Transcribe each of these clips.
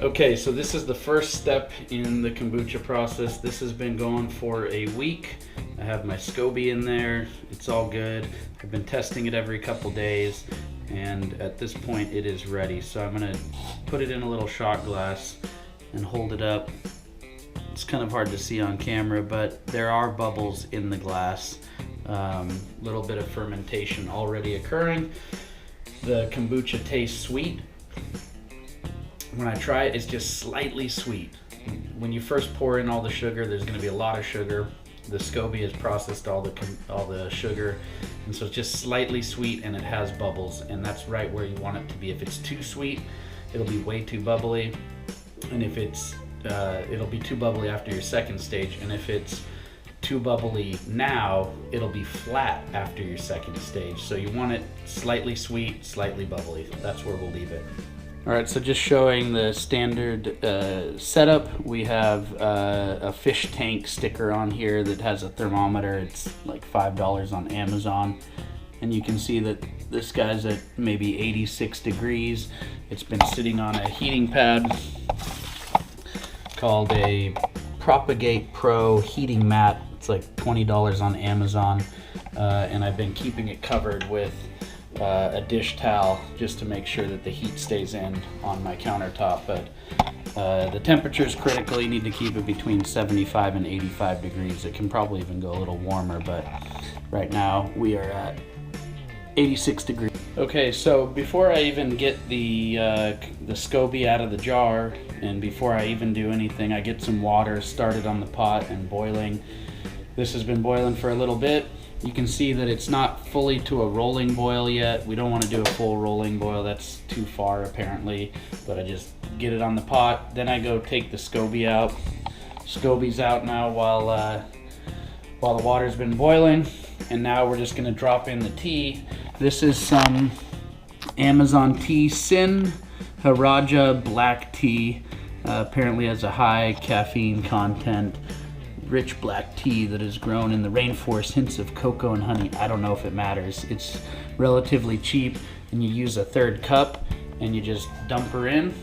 Okay, so this is the first step in the kombucha process. This has been going for a week. I have my Scoby in there. It's all good. I've been testing it every couple days, and at this point it is ready. So I'm gonna put it in a little shot glass and hold it up. It's kind of hard to see on camera, but there are bubbles in the glass. Little bit of fermentation already occurring. The kombucha tastes sweet. When I try it, it's just slightly sweet. When you first pour in all the sugar, there's going to be a lot of sugar. The Scoby has processed all the sugar, and so it's just slightly sweet, and it has bubbles, and that's right where you want it to be. If it's too sweet, it'll be way too bubbly, and if it's it'll be too bubbly after your second stage, and if it's too bubbly now, it'll be flat after your second stage. So you want it slightly sweet, slightly bubbly. That's where we'll leave it. All right, so just showing the standard setup, we have a fish tank sticker on here that has a thermometer. It's like $5 on Amazon. And you can see that this guy's at maybe 86 degrees. It's been sitting on a heating pad called a Propagate Pro heating mat. It's like $20 on Amazon. And I've been keeping it covered with a dish towel just to make sure that the heat stays in on my countertop. But the temperature is critical. You need to keep it between 75 and 85 degrees. It can probably even go a little warmer, but right now we are at 86 degrees. Okay, so before I even get the Scoby out of the jar, and before I even do anything, I get some water started on the pot and boiling. This has been boiling for a little bit. You can see that it's not fully to a rolling boil yet. We don't want to do a full rolling boil. That's too far apparently, but I just get it on the pot. Then I go take the Scoby out. Scoby's out now while the water's been boiling. And now we're just gonna drop in the tea. This is some Amazon tea, Sinharaja black tea. Apparently has a high caffeine content. Rich black tea that is grown in the rainforest, hints of cocoa and honey. I don't know if it matters. It's relatively cheap, and you use a third cup and you just dump her in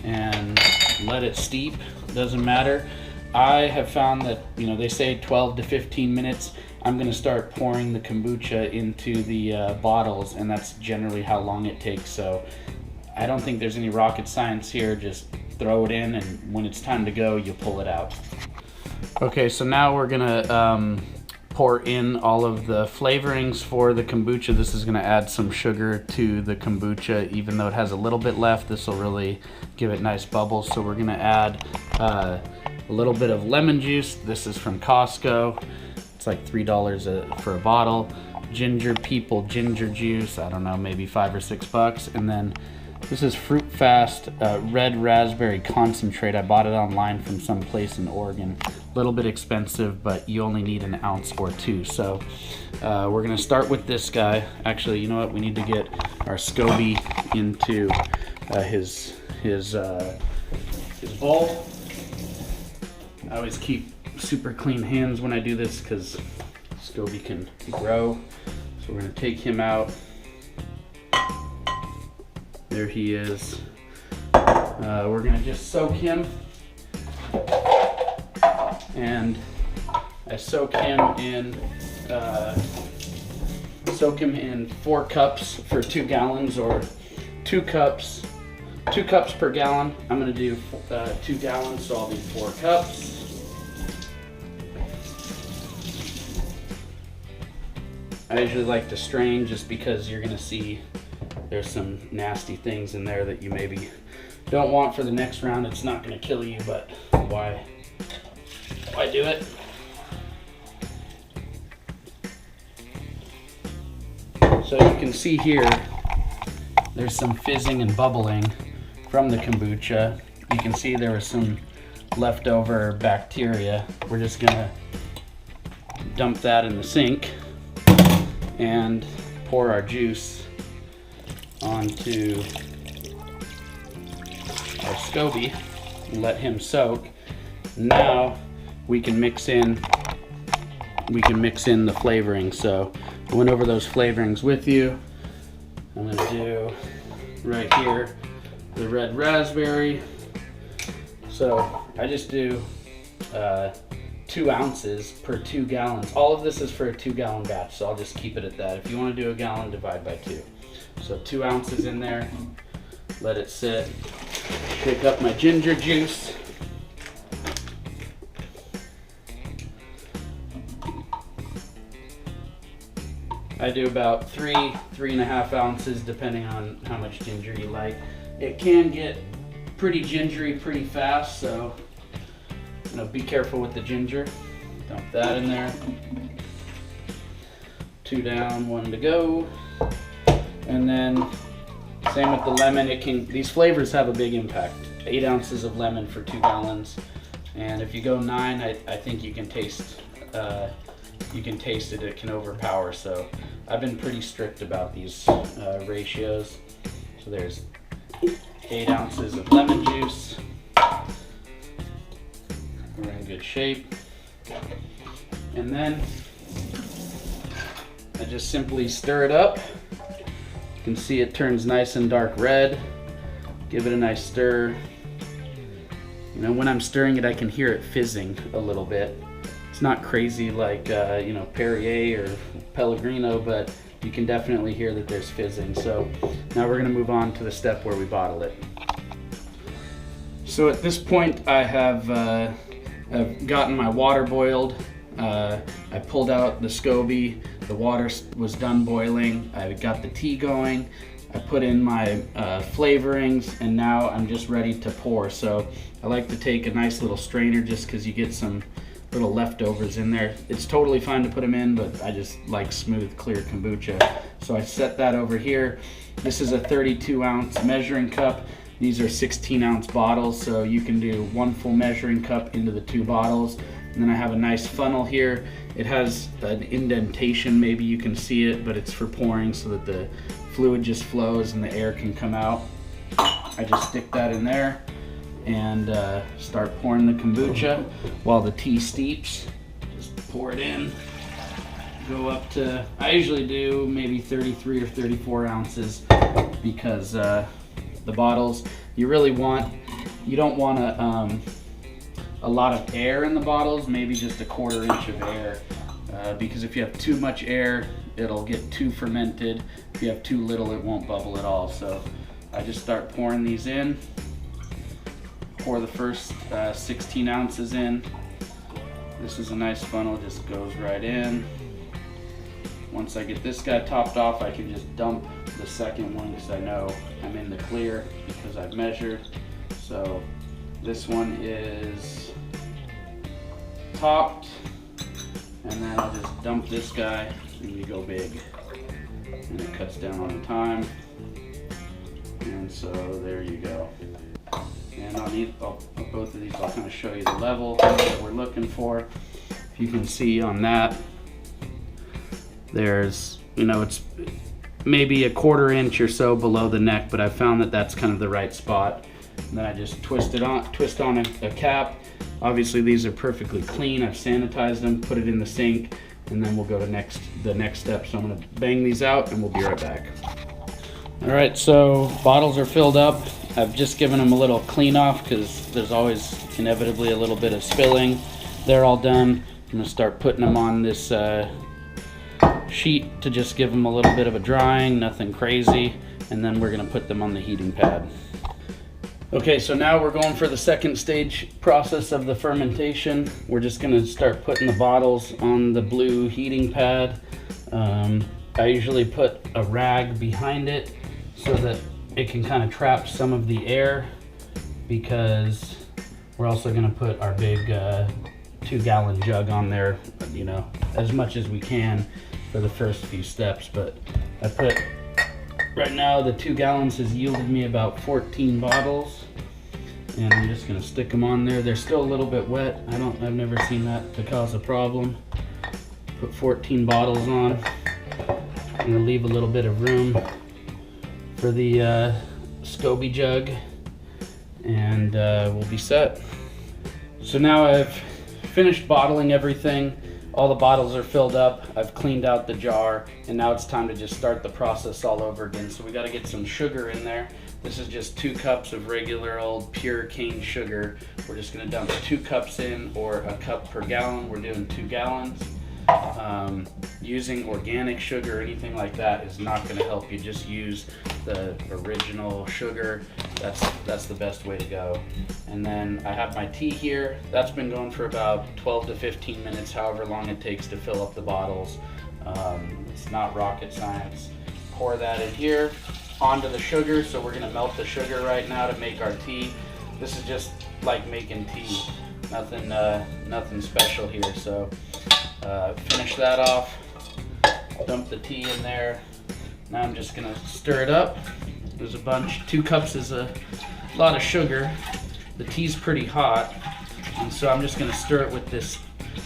and let it steep. Doesn't matter. I have found that, they say 12 to 15 minutes. I'm gonna start pouring the kombucha into the bottles, and that's generally how long it takes. So I don't think there's any rocket science here. Just throw it in, and when it's time to go, you pull it out. Okay, so now we're gonna pour in all of the flavorings for the kombucha. This is gonna add some sugar to the kombucha. Even though it has a little bit left, this will really give it nice bubbles. So we're gonna add a little bit of lemon juice. This is from Costco. It's like $3 for a bottle. Ginger juice, I don't know, maybe $5 or $6. And then this is Fruit Fast red raspberry concentrate. I bought it online from some place in Oregon. A little bit expensive, but you only need an ounce or two. So we're gonna start with this guy. Actually, you know what? We need to get our Scoby into his bowl. I always keep super clean hands when I do this because Scoby can grow. So we're gonna take him out. There he is. We're gonna just soak him, and I soak him in 4 cups for 2 gallons, or 2 cups per gallon. I'm gonna do 2 gallons, so I'll do 4 cups. I usually like to strain just because you're gonna see there's some nasty things in there that you maybe don't want for the next round. It's not gonna kill you, but why do it? So you can see here, there's some fizzing and bubbling from the kombucha. You can see there was some leftover bacteria. We're just gonna dump that in the sink and pour our juice onto our Scoby and let him soak. Now we can mix in the flavoring. So I went over those flavorings with you. I'm gonna do right here the red raspberry. So I just do 2 ounces per 2 gallons. All of this is for a 2-gallon batch, so I'll just keep it at that. If you want to do a gallon, divide by 2. So 2 ounces in there, let it sit. Pick up my ginger juice. I do about 3.5 ounces, depending on how much ginger you like. It can get pretty gingery pretty fast, so be careful with the ginger. Dump that in there. 2 down, 1 to go. And then same with the lemon. These flavors have a big impact. 8 ounces of lemon for 2 gallons. And if you go 9, I think you can taste it. It can overpower. So I've been pretty strict about these ratios. So there's 8 ounces of lemon juice. We're in good shape. And then I just simply stir it up. You can see it turns nice and dark red. Give it a nice stir. When I'm stirring it, I can hear it fizzing a little bit. It's not crazy like Perrier or Pellegrino, but you can definitely hear that there's fizzing. So now we're gonna move on to the step where we bottle it. So at this point I have I've gotten my water boiled. I pulled out the Scoby. The water was done boiling. I got the tea going. I put in my flavorings, and now I'm just ready to pour. So I like to take a nice little strainer just because you get some little leftovers in there. It's totally fine to put them in, but I just like smooth, clear kombucha. So I set that over here. This is a 32-ounce measuring cup. These are 16-ounce bottles, so you can do 1 full measuring cup into the 2 bottles. And then I have a nice funnel here. It has an indentation, maybe you can see it, but it's for pouring so that the fluid just flows and the air can come out. I just stick that in there and start pouring the kombucha while the tea steeps. Just pour it in. Go up to, I usually do maybe 33 or 34 ounces because the bottles, you don't want a lot of air in the bottles, maybe just a 1/4 inch of air, because if you have too much air, it'll get too fermented. If you have too little, it won't bubble at all. So I just start pouring these in. Pour the first 16 ounces in. This is a nice funnel, just goes right in. Once I get this guy topped off, I can just dump the second one because I know I'm in the clear because I've measured. So this one is topped, and then I'll just dump this guy and we go big. And it cuts down on the time. And so there you go. And both of these, I'll kind of show you the level that we're looking for. If you can see on that, there's, it's maybe a 1/4 inch or so below the neck, but I found that that's kind of the right spot. And then I just twist on a cap. Obviously these are perfectly clean. I've sanitized them, put it in the sink, and then we'll go to the next step. So I'm gonna bang these out and we'll be right back. All right, so bottles are filled up. I've just given them a little clean off because there's always inevitably a little bit of spilling. They're all done. I'm gonna start putting them on this sheet to just give them a little bit of a drying, nothing crazy, and then we're gonna put them on the heating pad. Okay, so now we're going for the second stage process of the fermentation. We're just gonna start putting the bottles on the blue heating pad. I usually put a rag behind it so that it can kind of trap some of the air, because we're also gonna put our big 2-gallon jug on there, as much as we can for the first few steps. But right now the 2 gallons has yielded me about 14 bottles, and I'm just gonna stick them on there. They're still a little bit wet. I've never seen that to cause a problem. Put 14 bottles on. I'm gonna leave a little bit of room for the Scoby jug, and we'll be set. So now I've finished bottling everything. All the bottles are filled up. I've cleaned out the jar, and now it's time to just start the process all over again. So we got to get some sugar in there. This is just 2 cups of regular old pure cane sugar. We're just gonna dump 2 cups in, or a cup per gallon. We're doing 2 gallons. Using organic sugar or anything like that is not going to help you. Just use the original sugar. That's the best way to go. And then I have my tea here. That's been going for about 12 to 15 minutes, however long it takes to fill up the bottles. It's not rocket science. Pour that in here onto the sugar. So we're going to melt the sugar right now to make our tea. This is just like making tea. Nothing special here. So finish that off, dump the tea in there. Now I'm just gonna stir it up. There's a bunch, 2 cups is a lot of sugar. The tea's pretty hot, and so I'm just gonna stir it with this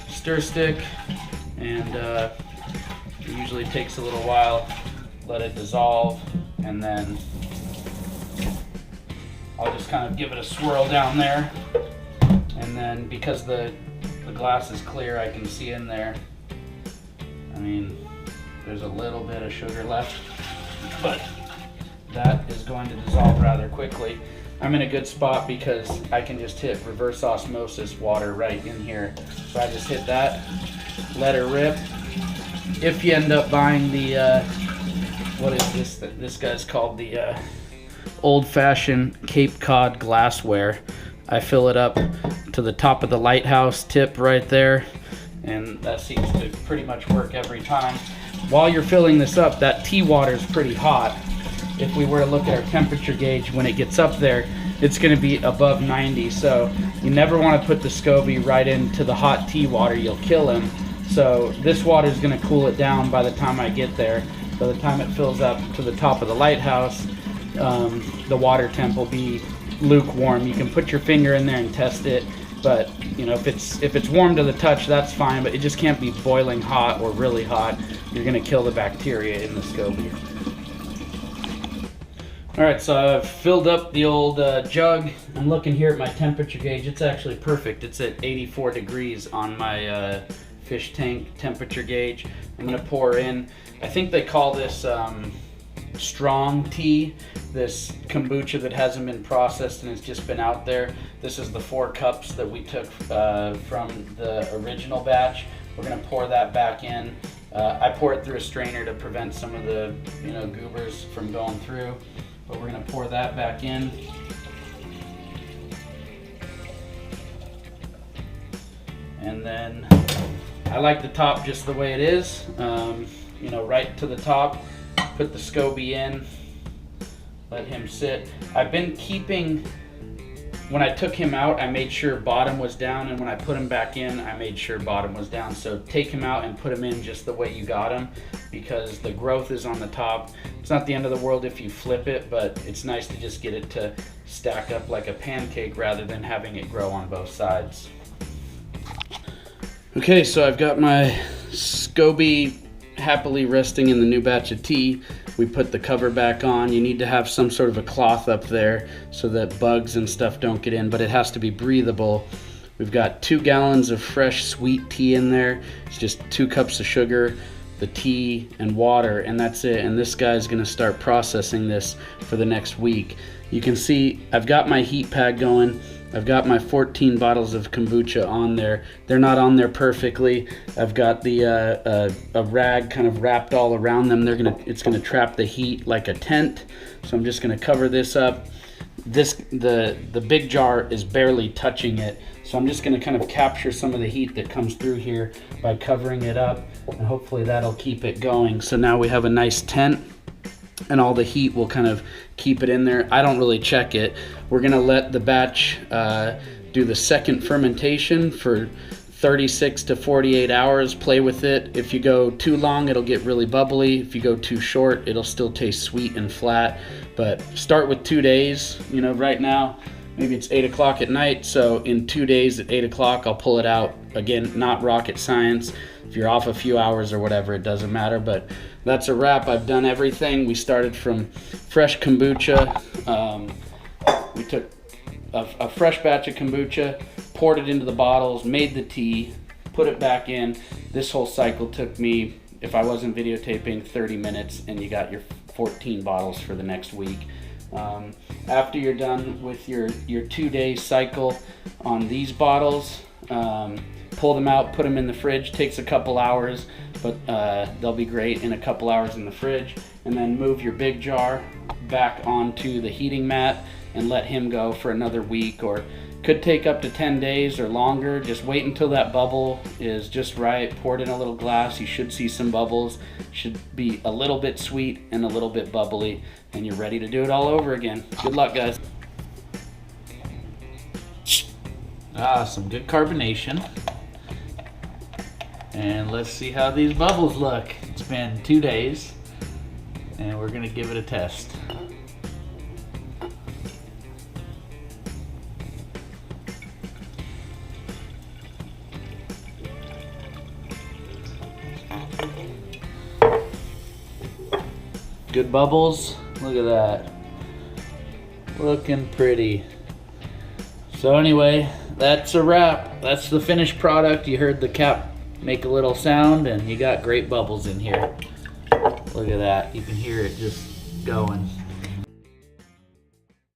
stir stick, and it usually takes a little while. Let it dissolve, and then I'll just kind of give it a swirl down there, and then because the glass is clear, I can see in there. I mean, there's a little bit of sugar left, but that is going to dissolve rather quickly. I'm in a good spot because I can just hit reverse osmosis water right in here. So I just hit that, let it rip. If you end up buying the, what is this? This guy's called the old-fashioned Cape Cod glassware. I fill it up to the top of the lighthouse tip right there, and that seems to pretty much work every time. While you're filling this up, that tea water is pretty hot. If we were to look at our temperature gauge, when it gets up there, it's going to be above 90. So you never want to put the Scoby right into the hot tea water. You'll kill him. So this water is going to cool it down by the time I get there. By the time it fills up to the top of the lighthouse, the water temp will be lukewarm. You can put your finger in there and test it, but you know, if it's warm to the touch, that's fine, but it just can't be boiling hot or really hot. You're gonna kill the bacteria in the Scoby. Alright, so I've filled up the old jug. I'm looking here at my temperature gauge. It's actually perfect. It's at 84 degrees on my fish tank temperature gauge. I'm gonna pour in, I think they call this strong tea, this kombucha that hasn't been processed and it's just been out there. This is the 4 cups that we took from the original batch. We're gonna pour that back in. I pour it through a strainer to prevent some of the goobers from going through, but we're gonna pour that back in. And then I like the top just the way it is, right to the top. Put the Scoby in, let him sit. I've been keeping, when I took him out, I made sure bottom was down, and when I put him back in, I made sure bottom was down. So take him out and put him in just the way you got him, because the growth is on the top. It's not the end of the world if you flip it, but it's nice to just get it to stack up like a pancake rather than having it grow on both sides. Okay, so I've got my Scoby happily resting in the new batch of tea. We put the cover back on. You need to have some sort of a cloth up there so that bugs and stuff don't get in, but it has to be breathable. We've got 2 gallons of fresh sweet tea in there. It's just 2 cups of sugar, the tea, and water, and that's it. And this guy's gonna start processing this for the next week. You can see I've got my heat pad going. I've got my 14 bottles of kombucha on there. They're not on there perfectly. I've got the a rag kind of wrapped all around them. It's gonna trap the heat like a tent. So I'm just gonna cover this up. The big jar is barely touching it. So I'm just gonna kind of capture some of the heat that comes through here by covering it up, and hopefully that'll keep it going. So now we have a nice tent, and all the heat will kind of keep it in there. I don't really check it. We're gonna let the batch do the second fermentation for 36 to 48 hours. Play with it. If you go too long, it'll get really bubbly. If you go too short, it'll still taste sweet and flat. But start with 2 days. Right now, maybe it's 8 o'clock at night, so in 2 days at 8 o'clock, I'll pull it out. Again, not rocket science. If you're off a few hours or whatever, it doesn't matter, but that's a wrap. I've done everything. We started from fresh kombucha. We took a fresh batch of kombucha, poured it into the bottles, made the tea, put it back in. This whole cycle took me, if I wasn't videotaping, 30 minutes, and you got your 14 bottles for the next week. After you're done with your 2-day cycle on these bottles, pull them out, put them in the fridge. Takes a couple hours, but they'll be great in a couple hours in the fridge. And then move your big jar back onto the heating mat and let him go for another week, or could take up to 10 days or longer. Just wait until that bubble is just right. Pour it in a little glass. You should see some bubbles. Should be a little bit sweet and a little bit bubbly, and you're ready to do it all over again. Good luck, guys. Some good carbonation. And let's see how these bubbles look. It's been 2 days, and we're gonna give it a test. Good bubbles. Look at that. Looking pretty. So anyway, that's a wrap. That's the finished product. You heard the cap make a little sound, and you got great bubbles in here. Look at that. You can hear it just going.